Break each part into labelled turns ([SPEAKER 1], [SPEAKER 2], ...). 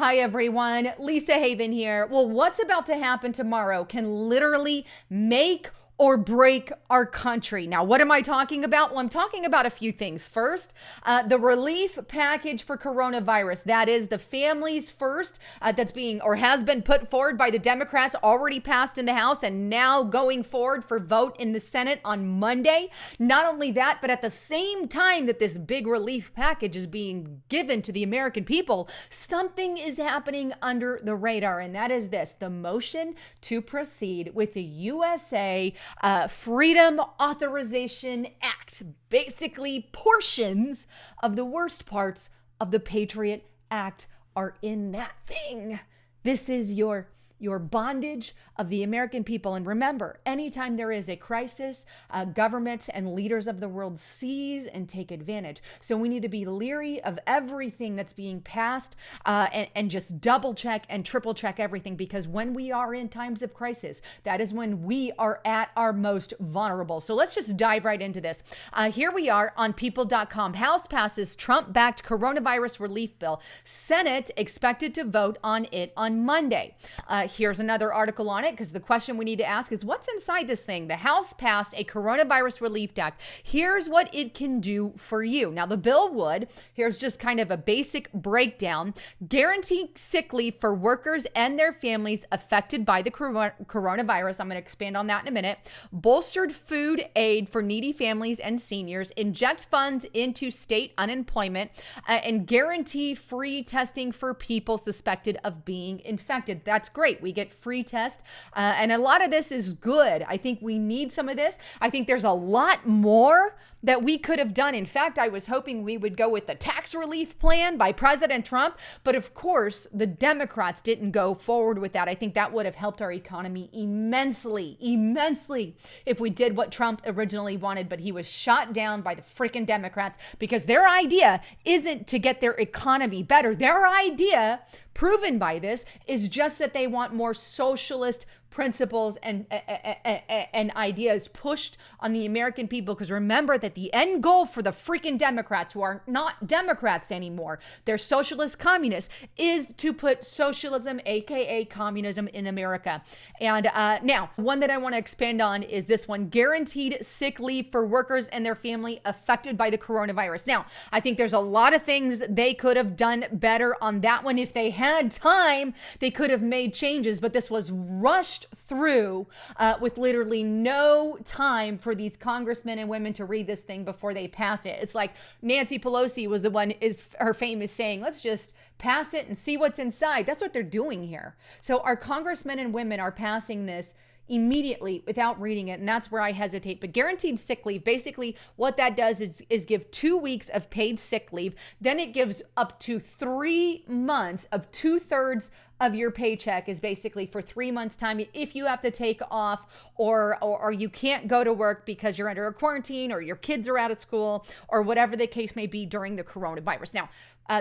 [SPEAKER 1] Hi, everyone. Lisa Haven here. Well, what's about to happen tomorrow can literally make or break our country. Now, what am I talking about? Well, I'm talking about a few things. First, the relief package for coronavirus. That is the families first that's being or has been put forward by the Democrats, already passed in the House, and now going forward for vote in the Senate on Monday. Not only that, but at the same time that this big relief package is being given to the American people, something is happening under the radar, and that is this: the motion to proceed with the USA Freedom Authorization Act. Basically, portions of the worst parts of the Patriot Act are in that thing. This is your bondage of the American people. And remember, anytime there is a crisis, governments and leaders of the world seize and take advantage. So we need to be leery of everything that's being passed and just double check and triple check everything, because when we are in times of crisis, that is when we are at our most vulnerable. So let's just dive right into this. Here we are on people.com. House passes Trump-backed coronavirus relief bill. Senate expected to vote on it on Monday. Here's another article on it, because the question we need to ask is, what's inside this thing? The House passed a coronavirus relief act. Here's what it can do for you. Now, the bill would, here's just kind of a basic breakdown, guarantee sick leave for workers and their families affected by the coronavirus. I'm going to expand on that in a minute. Bolstered food aid for needy families and seniors, inject funds into state unemployment, and guarantee free testing for people suspected of being infected. That's great. We get free test. And a lot of this is good. I think we need some of this. I think there's a lot more that we could have done. In fact, I was hoping we would go with the tax relief plan by President Trump. But of course, the Democrats didn't go forward with that. I think that would have helped our economy immensely if we did what Trump originally wanted. But he was shot down by the freaking Democrats, because their idea isn't to get their economy better. Their idea, proven by this, is just that they want more socialist principles and ideas pushed on the American people. Because remember that the end goal for the freaking Democrats, who are not Democrats anymore, they're socialist communists, is to put socialism, aka communism, in America. And now, one that I want to expand on is this one: guaranteed sick leave for workers and their family affected by the coronavirus. Now, I think there's a lot of things they could have done better on that one. If they had time, they could have made changes, but this was rushed through with literally no time for these congressmen and women to read this thing before they pass it. It's like Nancy Pelosi was the one, is her famous saying, let's just pass it and see what's inside. That's what they're doing here. So our congressmen and women are passing this immediately without reading it, and that's where I hesitate. But guaranteed sick leave, basically what that does is give 2 weeks of paid sick leave. Then it gives up to 3 months of 2/3 of your paycheck, is basically for 3 months time if you have to take off or you can't go to work because you're under a quarantine or your kids are out of school or whatever the case may be during the coronavirus. Now,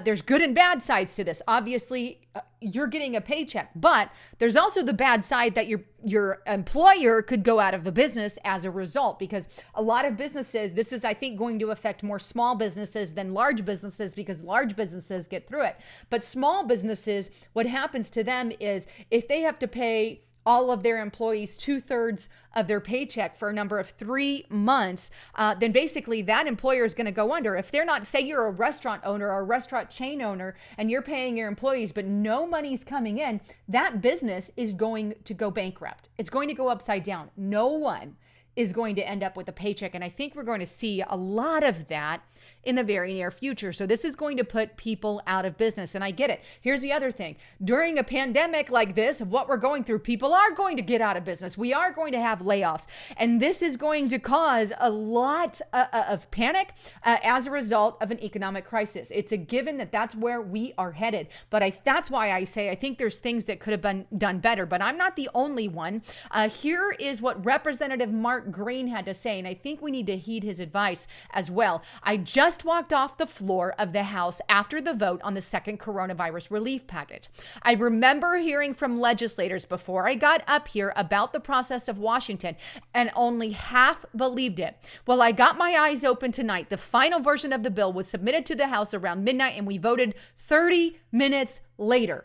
[SPEAKER 1] there's good and bad sides to this. Obviously, you're getting a paycheck, but there's also the bad side that your employer could go out of the business as a result, because a lot of businesses, this is, I think, going to affect more small businesses than large businesses, because large businesses get through it. But small businesses, what happens to them is if they have to pay all of their employees 2/3 of their paycheck for a number of 3 months, then basically that employer is going to go under. If they're not, say you're a restaurant owner or a restaurant chain owner and you're paying your employees, but no money's coming in, that business is going to go bankrupt. It's going to go upside down. No one is going to end up with a paycheck. And I think we're going to see a lot of that in the very near future. So this is going to put people out of business. And I get it. Here's the other thing. During a pandemic like this, of what we're going through, people are going to get out of business. We are going to have layoffs. And this is going to cause a lot of panic as a result of an economic crisis. It's a given that that's where we are headed. But that's why I say I think there's things that could have been done better. But I'm not the only one. Here is what Representative Mark Greene had to say. And I think we need to heed his advice as well. I just walked off the floor of the House after the vote on the second coronavirus relief package. I remember hearing from legislators before I got up here about the process of Washington, and only half believed it. Well, I got my eyes open tonight. The final version of the bill was submitted to the House around midnight, and we voted 30 minutes later.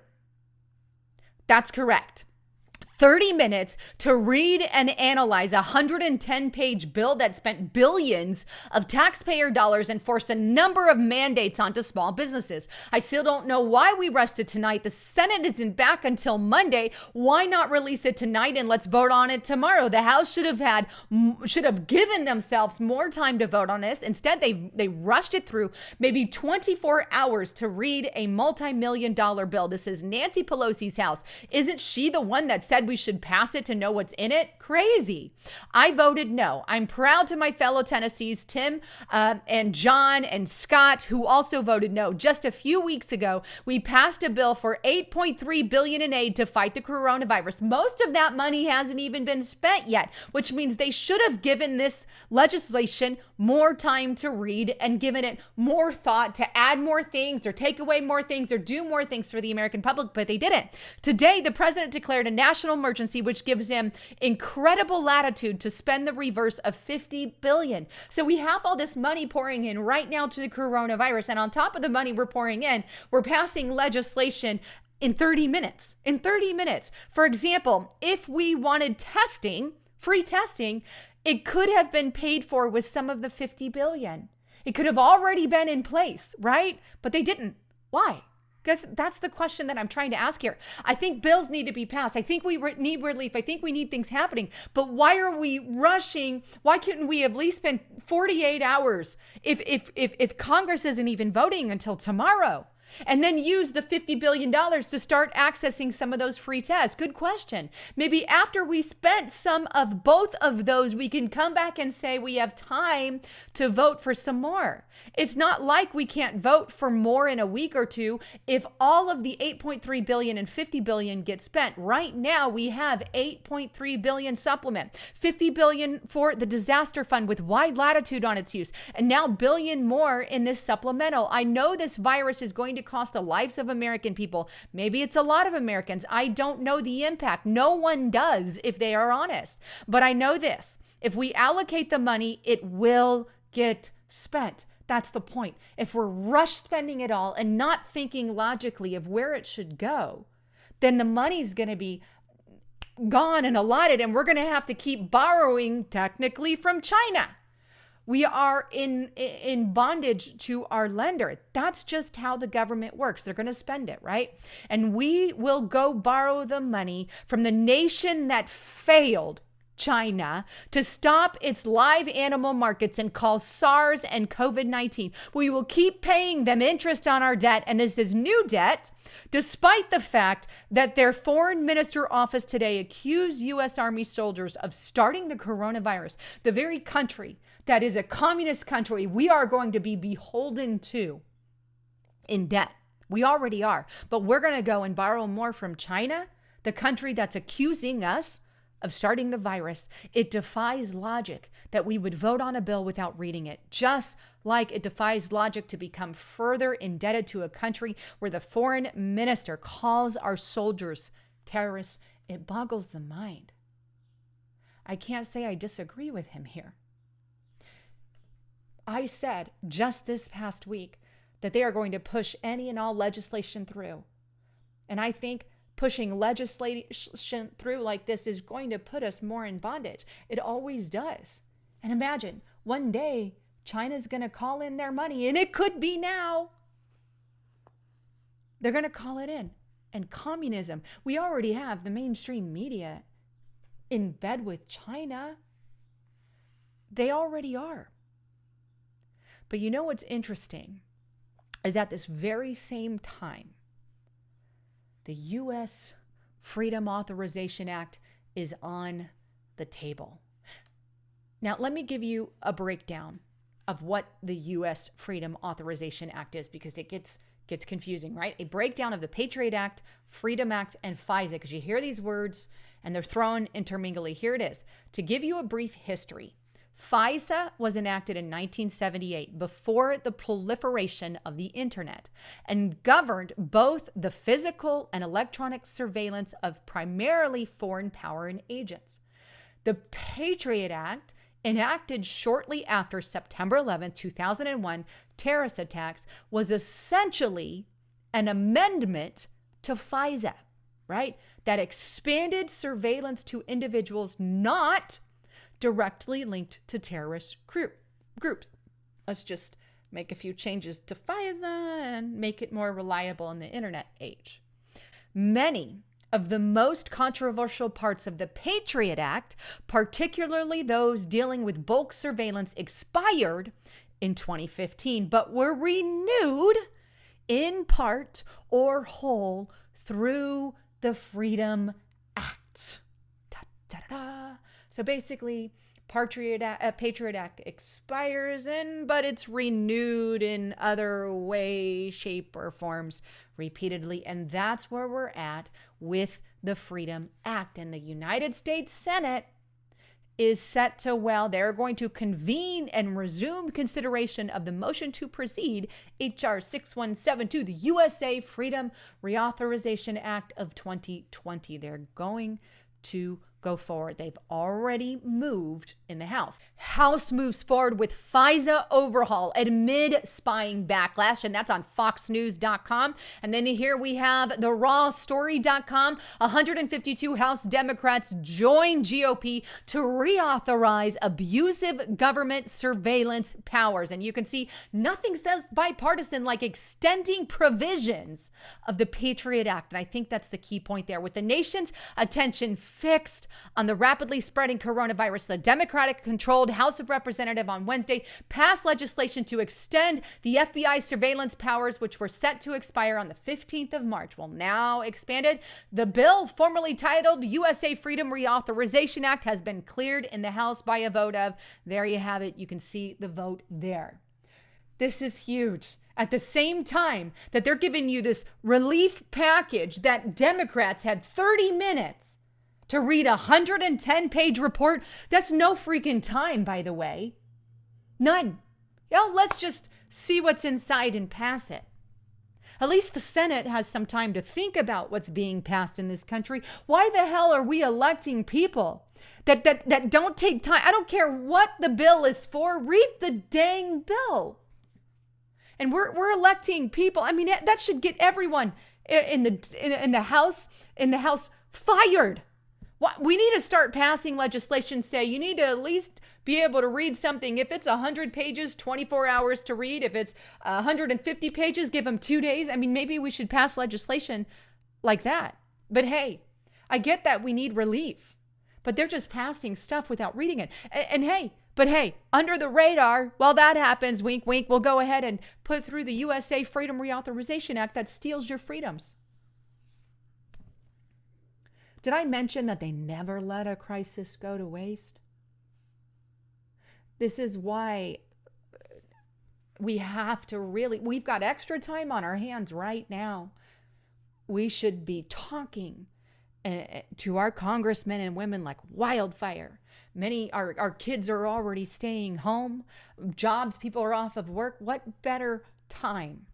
[SPEAKER 1] That's correct. 30 minutes to read and analyze a 110-page bill that spent billions of taxpayer dollars and forced a number of mandates onto small businesses. I still don't know why we rushed it tonight. The Senate isn't back until Monday. Why not release it tonight and let's vote on it tomorrow? The House should have given themselves more time to vote on this. Instead, they rushed it through maybe 24 hours to read a multi-million-dollar bill. This is Nancy Pelosi's House. Isn't she the one that said we should pass it to know what's in it? Crazy. I voted no. I'm proud to my fellow Tennessees, Tim and John and Scott, who also voted no. Just a few weeks ago, we passed a bill for $8.3 billion in aid to fight the coronavirus. Most of that money hasn't even been spent yet, which means they should have given this legislation more time to read and given it more thought to add more things or take away more things or do more things for the American public, but they didn't. Today, the president declared a national emergency, which gives him incredible latitude to spend the reverse of $50 billion. So we have all this money pouring in right now to the coronavirus. And on top of the money we're pouring in, we're passing legislation in 30 minutes. In 30 minutes. For example, if we wanted testing, free testing, it could have been paid for with some of the $50 billion. It could have already been in place, right? But they didn't. Why? Because that's the question that I'm trying to ask here. I think bills need to be passed. I think we need relief. I think we need things happening. But why are we rushing? Why couldn't we at least spend 48 hours if Congress isn't even voting until tomorrow? And then use the $50 billion to start accessing some of those free tests? Good question. Maybe after we spent some of both of those, we can come back and say we have time to vote for some more. It's not like we can't vote for more in a week or two if all of the $8.3 billion and $50 billion get spent. Right now, we have $8.3 billion supplement, $50 billion for the disaster fund with wide latitude on its use, and now $1 billion more in this supplemental. I know this virus is going to cost the lives of American people. Maybe it's a lot of Americans. I don't know the impact. No one does if they are honest. But I know this. If we allocate the money, it will get spent. That's the point. If we're rush spending it all and not thinking logically of where it should go, then the money's going to be gone and allotted, and we're going to have to keep borrowing technically from China. We are in bondage to our lender. That's just how the government works. They're going to spend it, right? And we will go borrow the money from the nation that failed, China, to stop its live animal markets and cause SARS and COVID-19. We will keep paying them interest on our debt, and this is new debt, despite the fact that their foreign minister office today accused U.S. Army soldiers of starting the coronavirus, the very country that is a communist country we are going to be beholden to in debt. We already are, but we're going to go and borrow more from China, the country that's accusing us of starting the virus. It defies logic that we would vote on a bill without reading it, just like it defies logic to become further indebted to a country where the foreign minister calls our soldiers terrorists. It boggles the mind. I can't say I disagree with him here. I said just this past week that they are going to push any and all legislation through. And I think pushing legislation through like this is going to put us more in bondage. It always does. And imagine one day China's going to call in their money, and it could be now. They're going to call it in. And communism, we already have the mainstream media in bed with China. They already are. But you know what's interesting is at this very same time, the U.S. Freedom Authorization Act is on the table. Now, let me give you a breakdown of what the U.S. Freedom Authorization Act is, because it gets confusing, right? A breakdown of the Patriot Act, Freedom Act, and FISA, because you hear these words and they're thrown intermingly. Here it is. To give you a brief history, FISA was enacted in 1978 before the proliferation of the internet and governed both the physical and electronic surveillance of primarily foreign power and agents. The Patriot Act, enacted shortly after September 11, 2001 terrorist attacks, was essentially an amendment to FISA. right? That expanded surveillance to individuals not directly linked to terrorist groups. Let's just make a few changes to FISA and make it more reliable in the internet age. Many of the most controversial parts of the Patriot Act, particularly those dealing with bulk surveillance, expired in 2015, but were renewed in part or whole through the Freedom Act. Da, da, da, da. So basically, Patriot Act expires, but it's renewed in other way, shape, or forms repeatedly. And that's where we're at with the Freedom Act. And the United States Senate is set to, they're going to convene and resume consideration of the motion to proceed, H.R. 6172, the USA Freedom Reauthorization Act of 2020. They're going to go forward. They've already moved in the House. House moves forward with FISA overhaul amid spying backlash, and that's on foxnews.com. And then here we have the rawstory.com. 152 House Democrats join GOP to reauthorize abusive government surveillance powers. And you can see nothing says bipartisan like extending provisions of the Patriot Act. And I think that's the key point there. With the nation's attention fixed on the rapidly spreading coronavirus, the Democratic-controlled House of Representatives on Wednesday passed legislation to extend the FBI surveillance powers, which were set to expire on the 15th of March. Well, now expanded. The bill, formerly titled USA Freedom Reauthorization Act, has been cleared in the House by a vote of, there you have it. You can see the vote there. This is huge. At the same time that they're giving you this relief package that Democrats had 30 minutes to read a 110-page report. That's no freaking time, by the way. None. Let's just see what's inside and pass it. At least the Senate has some time to think about what's being passed in this country. Why the hell are we electing people that don't take time? I don't care what the bill is for. Read the dang bill. And we're electing people. I mean, that should get everyone in the House fired. We need to start passing legislation, say you need to at least be able to read something. If it's 100 pages, 24 hours to read. If it's 150 pages, give them 2 days. I mean, maybe we should pass legislation like that. But hey, I get that we need relief, but they're just passing stuff without reading it. And hey, under the radar, while that happens, wink, wink, we'll go ahead and put through the USA Freedom Reauthorization Act that steals your freedoms. Did I mention that they never let a crisis go to waste? This is why we have to we've got extra time on our hands right now. We should be talking to our congressmen and women like wildfire. Many, our kids are already staying home. Jobs, people are off of work. What better time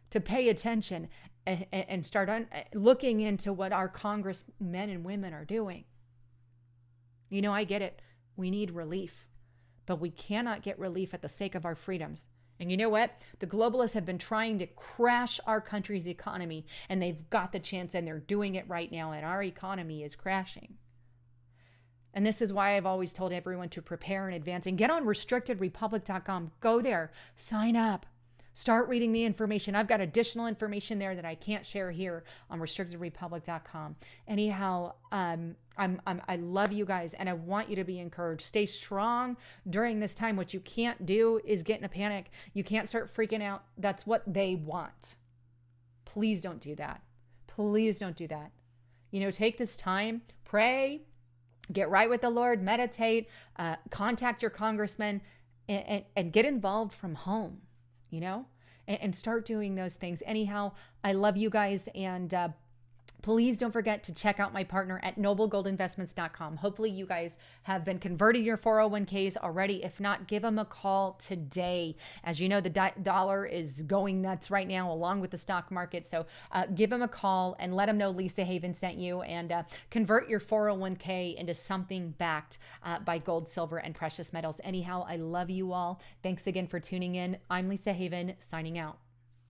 [SPEAKER 1] to pay attention and start looking into what our congressmen and women are doing? I get it. We need relief, but we cannot get relief at the sake of our freedoms. And you know what? The globalists have been trying to crash our country's economy, and they've got the chance, and they're doing it right now, and our economy is crashing. And this is why I've always told everyone to prepare in advance and get on restrictedrepublic.com. Go there, sign up. Start reading the information. I've got additional information there that I can't share here on restrictedrepublic.com. Anyhow, I love you guys, and I want you to be encouraged. Stay strong during this time. What you can't do is get in a panic. You can't start freaking out. That's what they want. Please don't do that. Please don't do that. Take this time, pray, get right with the Lord, meditate, contact your congressman, and get involved from home. And start doing those things. Anyhow, I love you guys. And please don't forget to check out my partner at noblegoldinvestments.com. Hopefully you guys have been converting your 401ks already. If not, give them a call today. As you know, the dollar is going nuts right now along with the stock market. So give them a call and let them know Lisa Haven sent you, and convert your 401k into something backed by gold, silver, and precious metals. Anyhow, I love you all. Thanks again for tuning in. I'm Lisa Haven, signing out.